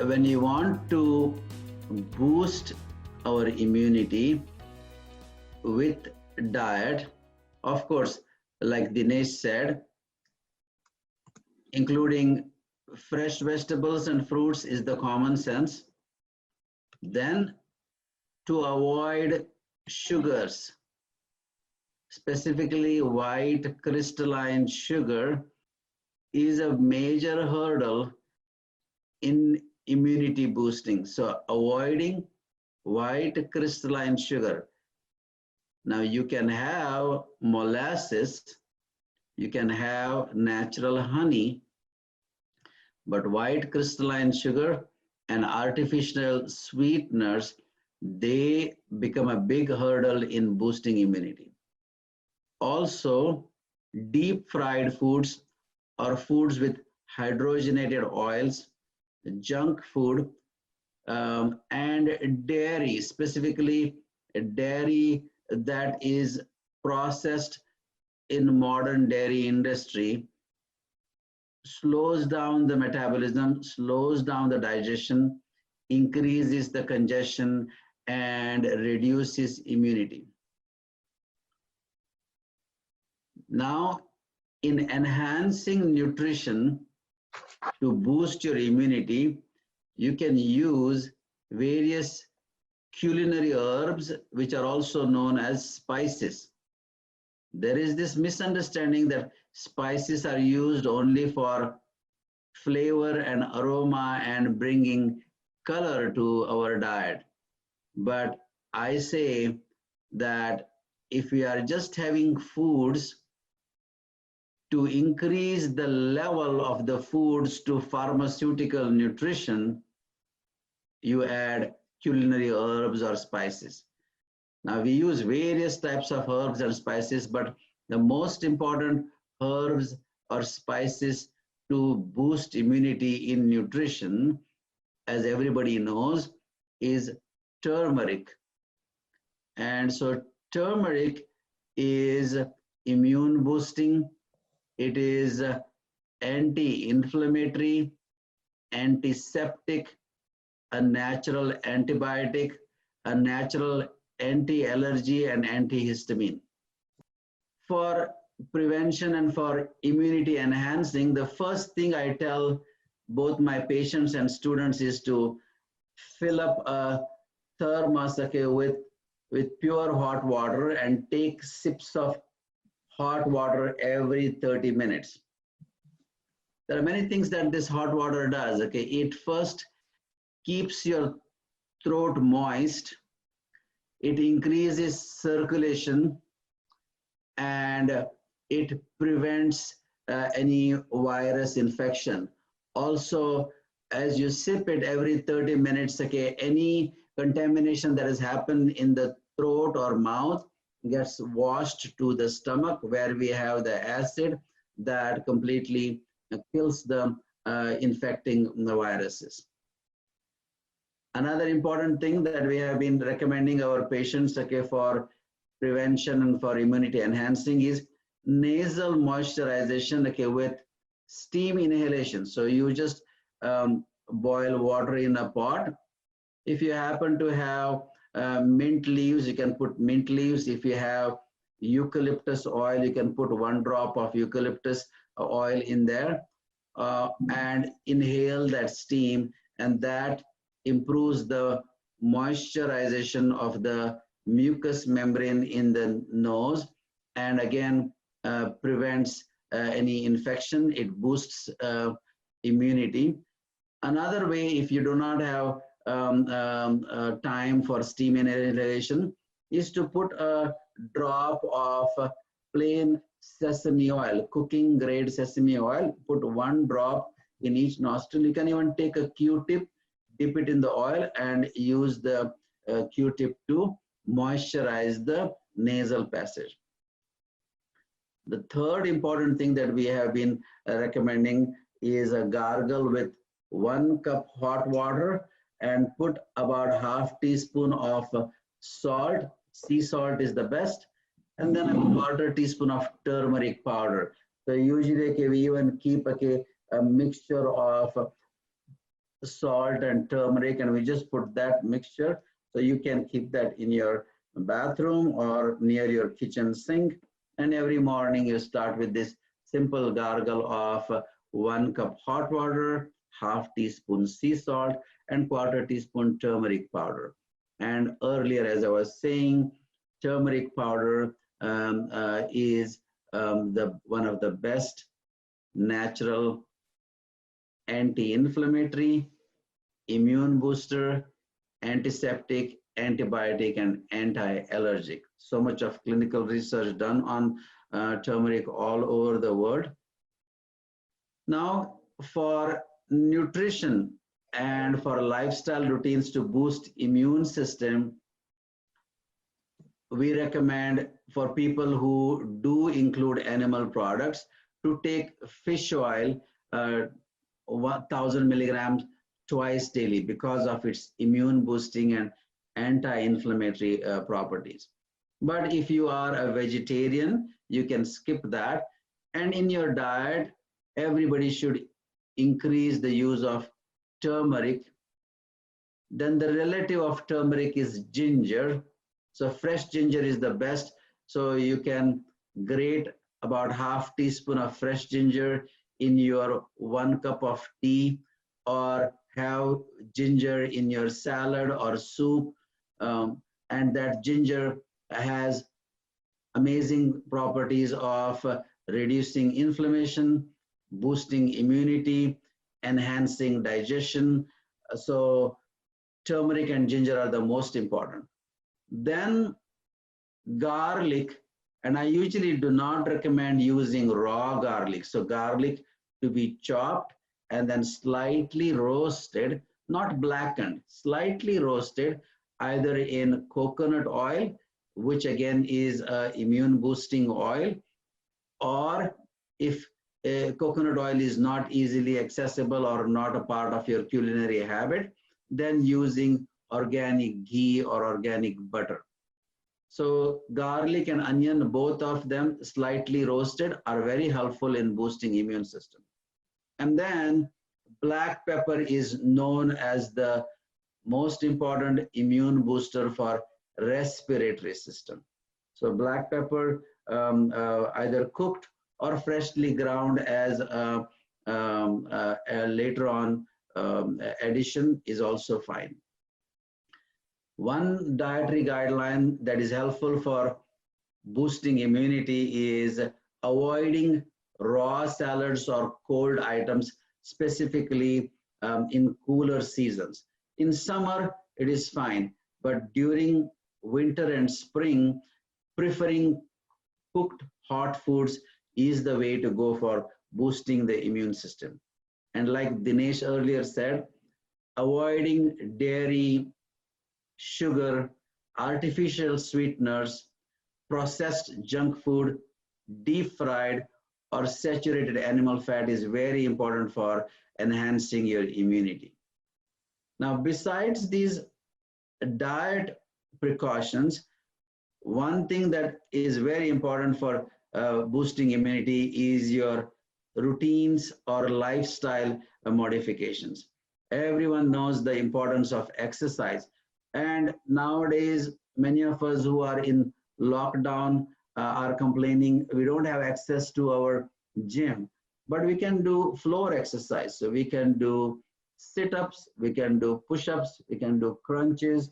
when you want to boost our immunity with diet, of course, like Dinesh said, including fresh vegetables and fruits is the common sense. Then to avoid sugars, specifically white crystalline sugar, is a major hurdle in immunity boosting. So avoiding white crystalline sugar. Now you can have molasses, you can have natural honey, but white crystalline sugar and artificial sweeteners, they become a big hurdle in boosting immunity. Also, deep fried foods or foods with hydrogenated oils, junk food, and dairy, specifically dairy that is processed in modern dairy industry, slows down the metabolism, slows down the digestion, increases the congestion, and reduces immunity. Now, in enhancing nutrition to boost your immunity, you can use various culinary herbs, which are also known as spices. There is this misunderstanding that spices are used only for flavor and aroma and bringing color to our diet. But I say that if we are just having foods, to increase the level of the foods to pharmaceutical nutrition, you add culinary herbs or spices. Now we use various types of herbs and spices, but the most important herbs or spices to boost immunity in nutrition, as everybody knows, is turmeric. And so turmeric is immune boosting. It is anti-inflammatory, antiseptic, a natural antibiotic, a natural anti-allergy, and antihistamine. For prevention and for immunity enhancing, the first thing I tell both my patients and students is to fill up a thermos, okay, with pure hot water and take sips of hot water every 30 minutes. There are many things that this hot water does. Okay, it first keeps your throat moist, it increases circulation, and it prevents any virus infection. Also, as you sip it every 30 minutes, okay, any contamination that has happened in the throat or mouth gets washed to the stomach, where we have the acid that completely kills the infecting the viruses. Another important thing that we have been recommending our patients, okay, for prevention and for immunity enhancing is nasal moisturization, okay, with steam inhalation. So you just boil water in a pot. If you happen to have mint leaves, you can put mint leaves. If you have eucalyptus oil, you can put 1 drop of eucalyptus oil in there and inhale that steam, and that improves the moisturization of the mucous membrane in the nose, and again prevents any infection. It boosts immunity. Another way, if you do not have time for steam inhalation, is to put a drop of plain sesame oil, cooking grade sesame oil, put 1 drop in each nostril. You can even take a Q-tip, dip it in the oil, and use the Q-tip to moisturize the nasal passage. The third important thing that we have been recommending is a gargle with 1 cup hot water and put about ½ teaspoon of salt. Sea salt is the best, and then a quarter teaspoon of turmeric powder. So usually we even keep a mixture of salt and turmeric, and we just put that mixture. So you can keep that in your bathroom or near your kitchen sink. And every morning you start with this simple gargle of 1 cup hot water, half teaspoon sea salt, and quarter teaspoon turmeric powder. And earlier, as I was saying, turmeric powder is the one of the best natural anti-inflammatory, immune booster, antiseptic, antibiotic, and anti-allergic. So much of clinical research done on turmeric all over the world. Now, for nutrition and for lifestyle routines to boost immune system, we recommend for people who do include animal products to take fish oil 1000 milligrams twice daily because of its immune boosting and anti-inflammatory properties. But if you are a vegetarian, you can skip that. And in your diet, everybody should increase the use of turmeric. Then the relative of turmeric is ginger. So fresh ginger is the best. So you can grate about half teaspoon of fresh ginger in your 1 cup of tea, or have ginger in your salad or soup. And that ginger has amazing properties of reducing inflammation, boosting immunity, enhancing digestion. So turmeric and ginger are the most important. Then garlic, and I usually do not recommend using raw garlic. So garlic to be chopped and then slightly roasted, not blackened, slightly roasted, either in coconut oil, which again is immune boosting oil, or if coconut oil is not easily accessible or not a part of your culinary habit, then using organic ghee or organic butter. So garlic and onion, both of them slightly roasted, are very helpful in boosting immune system. And then black pepper is known as the most important immune booster for respiratory system. So black pepper, either cooked or freshly ground as a later on addition, is also fine. One dietary guideline that is helpful for boosting immunity is avoiding raw salads or cold items, specifically in cooler seasons. In summer, it is fine, but during winter and spring, preferring cooked hot foods is the way to go for boosting the immune system. And like Dinesh earlier said, avoiding dairy, sugar, artificial sweeteners, processed junk food, deep fried, or saturated animal fat is very important for enhancing your immunity. Now, besides these diet precautions, one thing that is very important for boosting immunity is your routines or lifestyle modifications. Everyone knows the importance of exercise. And nowadays, many of us who are in lockdown are complaining we don't have access to our gym, but we can do floor exercise. So we can do sit-ups, we can do push-ups, we can do crunches,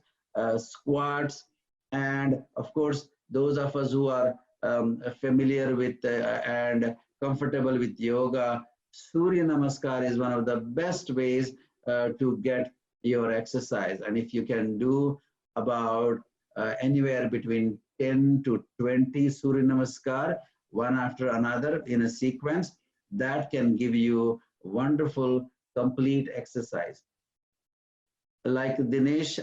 squats, and of course, those of us who are familiar with and comfortable with yoga, Surya Namaskar is one of the best ways to get your exercise. And if you can do about anywhere between 10 to 20 Surya Namaskar, one after another in a sequence, that can give you wonderful, complete exercise. Like Dinesh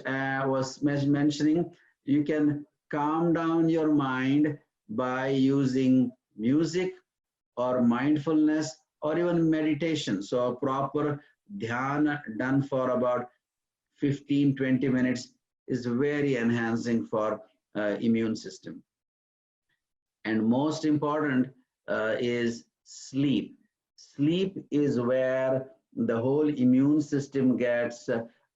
was mentioning, you can calm down your mind by using music or mindfulness or even meditation. So a proper dhyana done for about 15-20 minutes is very enhancing for immune system. And most important is sleep. Sleep is where the whole immune system gets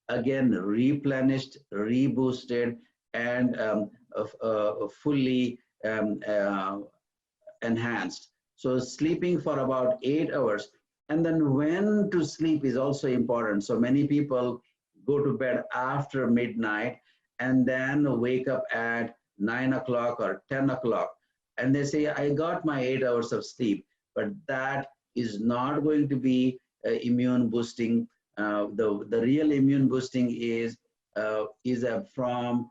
again replenished, reboosted, and fully enhanced. So sleeping for about 8 hours, and then when to sleep is also important. So many people go to bed after midnight and then wake up at 9 o'clock or 10 o'clock, and they say, I got my 8 hours of sleep, but that is not going to be immune boosting. The real immune boosting is from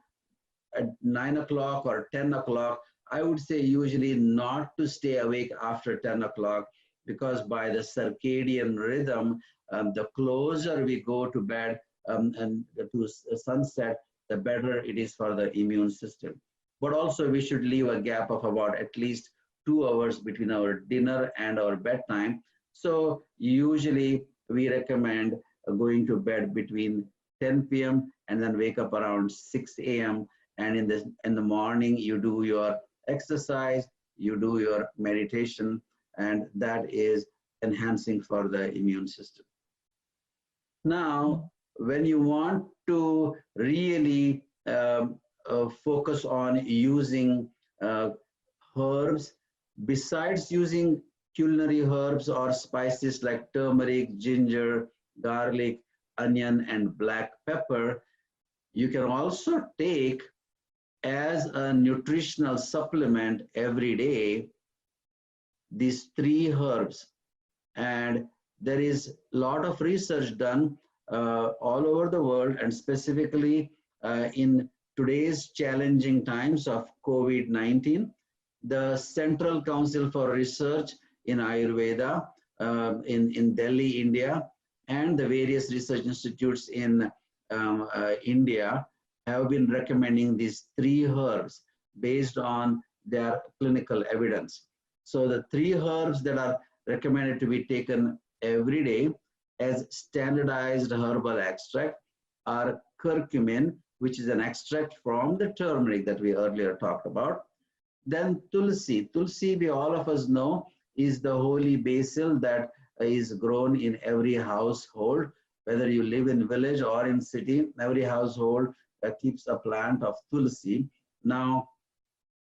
at 9 o'clock or 10 o'clock. I would say usually not to stay awake after 10 o'clock, because by the circadian rhythm, the closer we go to bed and to sunset, the better it is for the immune system. But also we should leave a gap of about at least 2 hours between our dinner and our bedtime. So usually we recommend going to bed between 10 p.m. and then wake up around 6 a.m. And in the morning you do your exercise, you do your meditation, and that is enhancing for the immune system. Now, when you want to really focus on using herbs, besides using culinary herbs or spices like turmeric, ginger, garlic, onion, and black pepper, you can also take as a nutritional supplement every day these three herbs. And there is a lot of research done all over the world, and specifically in today's challenging times of COVID-19, the Central Council for Research in Ayurveda in Delhi, India, and the various research institutes in India have been recommending these three herbs based on their clinical evidence. So the three herbs that are recommended to be taken every day as standardized herbal extract are curcumin, which is an extract from the turmeric that we earlier talked about. Then tulsi. Tulsi, we all of us know, is the holy basil that is grown in every household, whether you live in village or in city. Every household keeps a plant of tulsi. Now,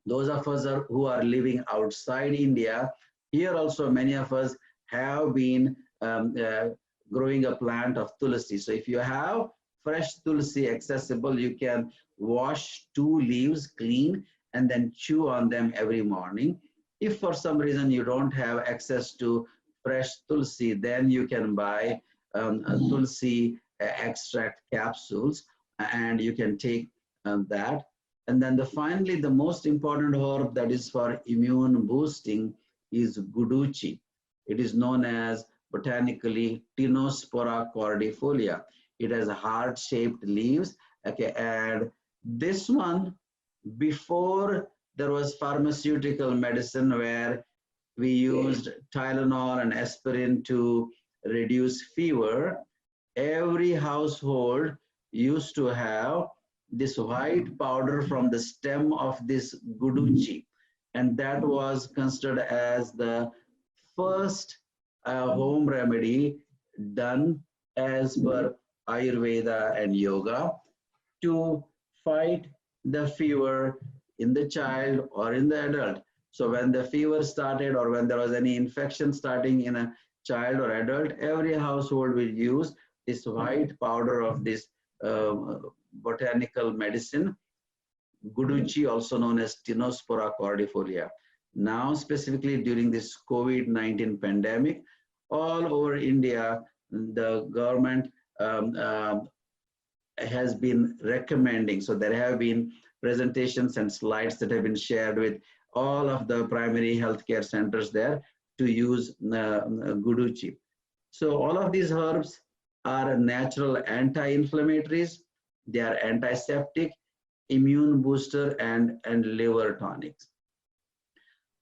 those of us who are living outside India, here also many of us have been growing a plant of tulsi. So if you have fresh tulsi accessible, you can wash 2 leaves clean and then chew on them every morning. If for some reason you don't have access to fresh tulsi, then you can buy tulsi extract capsules, and you can take that. And then finally, the most important herb that is for immune boosting is guduchi. It is known as botanically Tinospora cordifolia. It has heart-shaped leaves. Okay, and this one, before there was pharmaceutical medicine where we used Tylenol and aspirin to reduce fever, every household used to have this white powder from the stem of this guduchi, and that was considered as the first home remedy done as per Ayurveda and yoga to fight the fever in the child or in the adult. So when the fever started or when there was any infection starting in a child or adult, every household will use this white powder of this botanical medicine, guduchi, also known as Tinospora cordifolia. Now, specifically during this COVID-19 pandemic, all over India, the government has been recommending. So there have been presentations and slides that have been shared with all of the primary healthcare centers there to use guduchi. So all of these herbs are natural anti-inflammatories. They are antiseptic, immune booster, and liver tonics.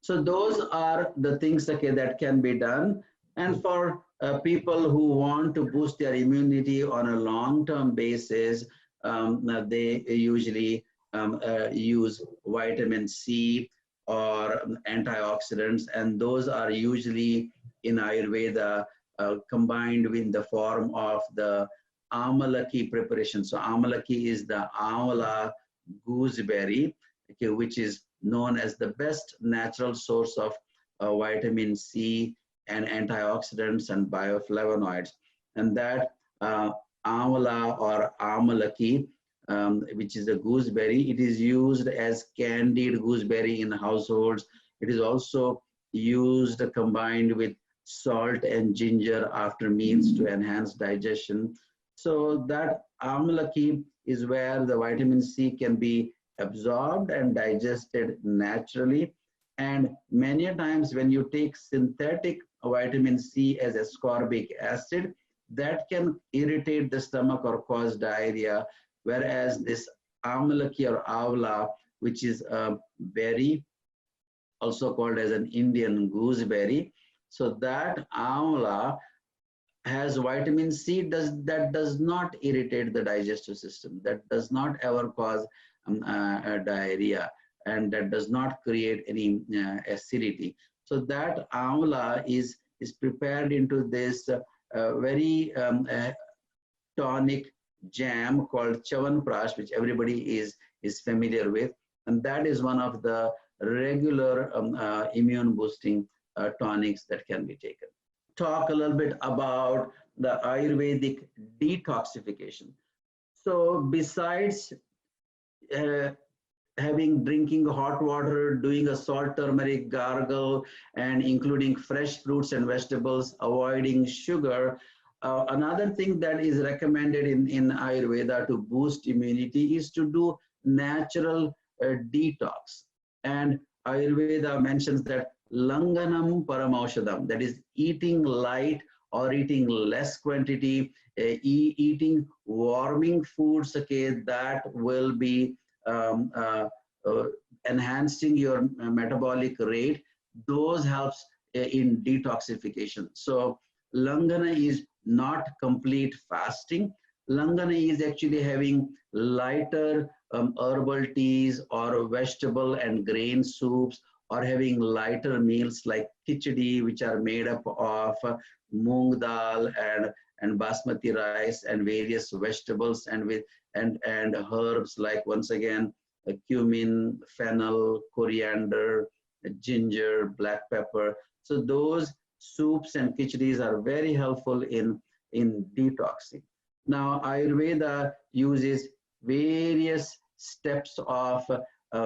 So those are the things, okay, that can be done. And for people who want to boost their immunity on a long-term basis, they usually use vitamin C or antioxidants, and those are usually in Ayurveda combined in the form of the amalaki preparation. So amalaki is the amla gooseberry, okay, which is known as the best natural source of vitamin C and antioxidants and bioflavonoids. And that amla or amalaki, which is a gooseberry, it is used as candied gooseberry in households. It is also used combined with salt and ginger after meals to enhance digestion. So that amalaki is where the vitamin C can be absorbed and digested naturally. And many times when you take synthetic vitamin C as ascorbic acid, that can irritate the stomach or cause diarrhea, whereas this amalaki or avla, which is a berry, also called as an Indian gooseberry, so that amla has vitamin C that does not irritate the digestive system, that does not ever cause diarrhea, and that does not create any acidity. So that amla is prepared into this very tonic jam called Chawanprash, which everybody is familiar with, and that is one of the regular immune boosting tonics that can be taken. Talk a little bit about the Ayurvedic detoxification. So besides drinking hot water, doing a salt turmeric gargle, and including fresh fruits and vegetables, avoiding sugar, another thing that is recommended in Ayurveda to boost immunity is to do natural detox. And Ayurveda mentions that langanam paramaushadam, that is eating light or eating less quantity, eating warming foods, okay, that will be enhancing your metabolic rate. Those helps in detoxification. So langana is not complete fasting. Langana is actually having lighter herbal teas or vegetable and grain soups, or having lighter meals like khichdi, which are made up of moong dal and basmati rice and various vegetables and herbs like, once again, cumin, fennel, coriander, ginger, black pepper. So those soups and khichdis are very helpful in detoxing. Now, Ayurveda uses various steps of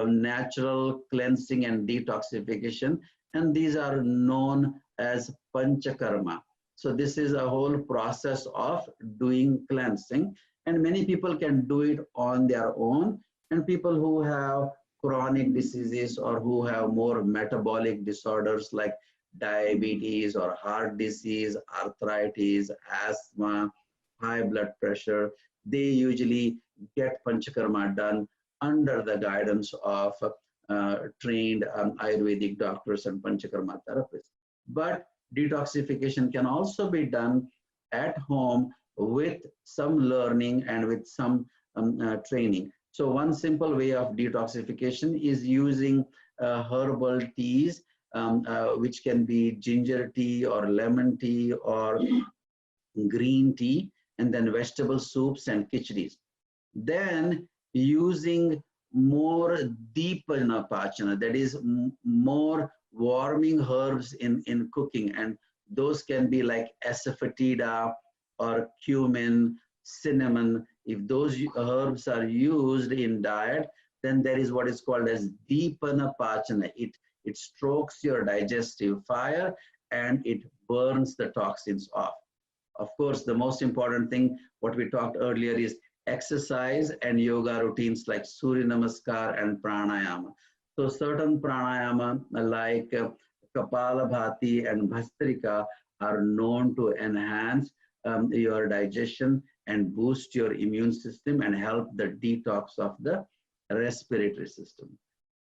natural cleansing and detoxification, and these are known as panchakarma. So this is a whole process of doing cleansing, and many people can do it on their own, and people who have chronic diseases or who have more metabolic disorders like diabetes or heart disease, arthritis, asthma, high blood pressure, they usually get panchakarma done under the guidance of trained Ayurvedic doctors and panchakarma therapists. But detoxification can also be done at home with some learning and with some training. So one simple way of detoxification is using herbal teas, which can be ginger tea or lemon tea or green tea, and then vegetable soups and khichdis. Then using more deepana pachana, that is more warming herbs in cooking, and those can be like asafoetida or cumin, cinnamon. If those herbs are used in diet, then there is what is called as deepana pachana. It strokes your digestive fire and it burns the toxins off. Of course, the most important thing, what we talked earlier, is exercise and yoga routines like Surya Namaskar and pranayama. So certain pranayama like Kapalabhati and Bhastrika are known to enhance your digestion and boost your immune system and help the detox of the respiratory system.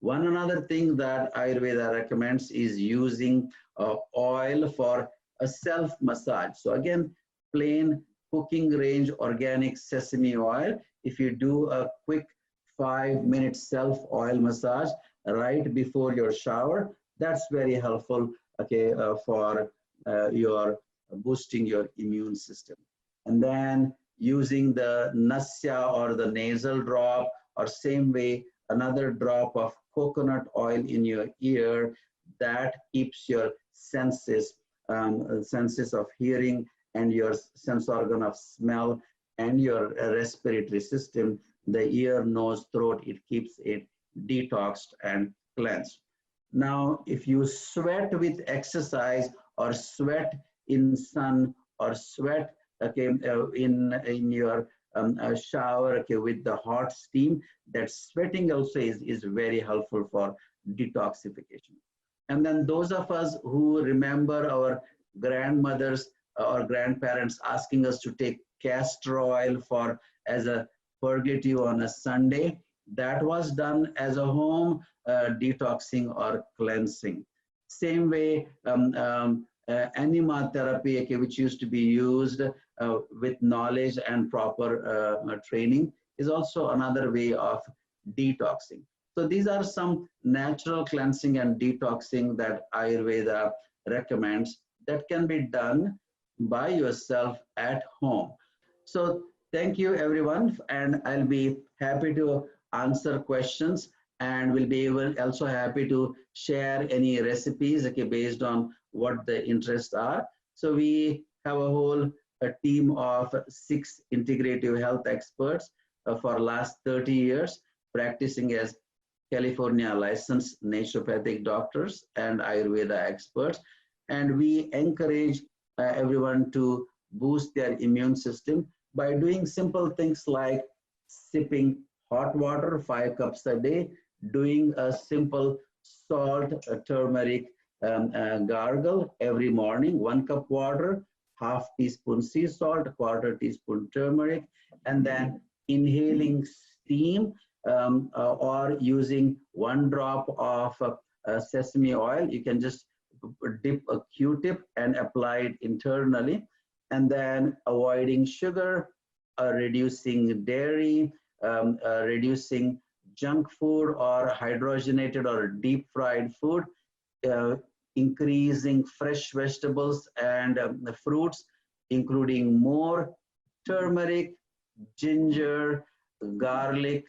One another thing that Ayurveda recommends is using oil for a self-massage. So again, plain cooking range organic sesame oil. If you do a quick 5-minute self-oil massage right before your shower, that's very helpful, okay, for your boosting your immune system. And then using the nasya or the nasal drop, or same way, another drop of coconut oil in your ear, that keeps your senses of hearing and your sense organ of smell and your respiratory system, the ear, nose, throat, it keeps it detoxed and cleansed. Now, if you sweat with exercise or sweat in sun or sweat okay, in your shower okay, with the hot steam, that sweating also is very helpful for detoxification. And then those of us who remember our grandmothers or grandparents asking us to take castor oil for as a purgative on a Sunday, that was done as a home detoxing or cleansing. Same way, anima therapy, okay, which used to be used with knowledge and proper training, is also another way of detoxing. So these are some natural cleansing and detoxing that Ayurveda recommends that can be done by yourself at home. So thank you everyone, and I'll be happy to answer questions, and we'll be able also happy to share any recipes okay, based on what the interests are. So we have a team of 6 integrative health experts for last 30 years practicing as California licensed naturopathic doctors and Ayurveda experts. And we encourage everyone to boost their immune system by doing simple things like sipping hot water 5 cups a day, doing a simple salt, turmeric gargle every morning, 1 cup water, half teaspoon sea salt, quarter teaspoon turmeric, and then inhaling steam or using 1 drop of sesame oil. You can just dip a Q-tip and apply it internally, and then avoiding sugar, reducing dairy, reducing junk food or hydrogenated or deep fried food, increasing fresh vegetables and fruits, including more turmeric, ginger, garlic,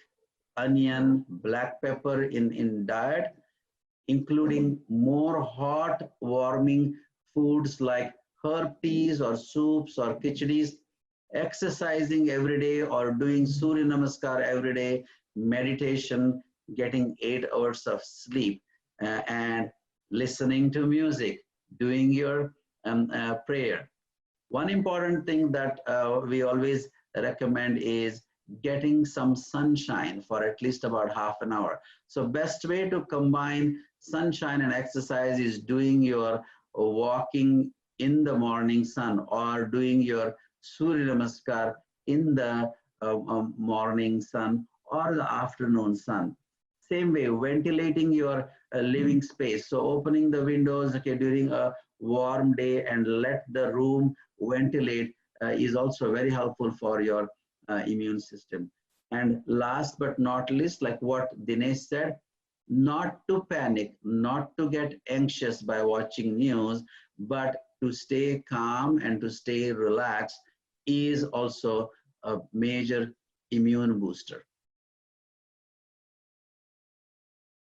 onion, black pepper in diet, including more hot warming foods like herb teas or soups or khichdis, exercising every day or doing Surya Namaskar every day, meditation, getting 8 hours of sleep, and listening to music, doing your prayer. One important thing that we always recommend is getting some sunshine for at least about half an hour. So best way to combine sunshine and exercise is doing your walking in the morning sun or doing your Surya Namaskar in the morning sun or the afternoon sun. Same way, ventilating your living space. So opening the windows okay, during a warm day and let the room ventilate is also very helpful for your immune system. And last but not least, like what Dinesh said, not to panic, not to get anxious by watching news, but to stay calm and to stay relaxed is also a major immune booster.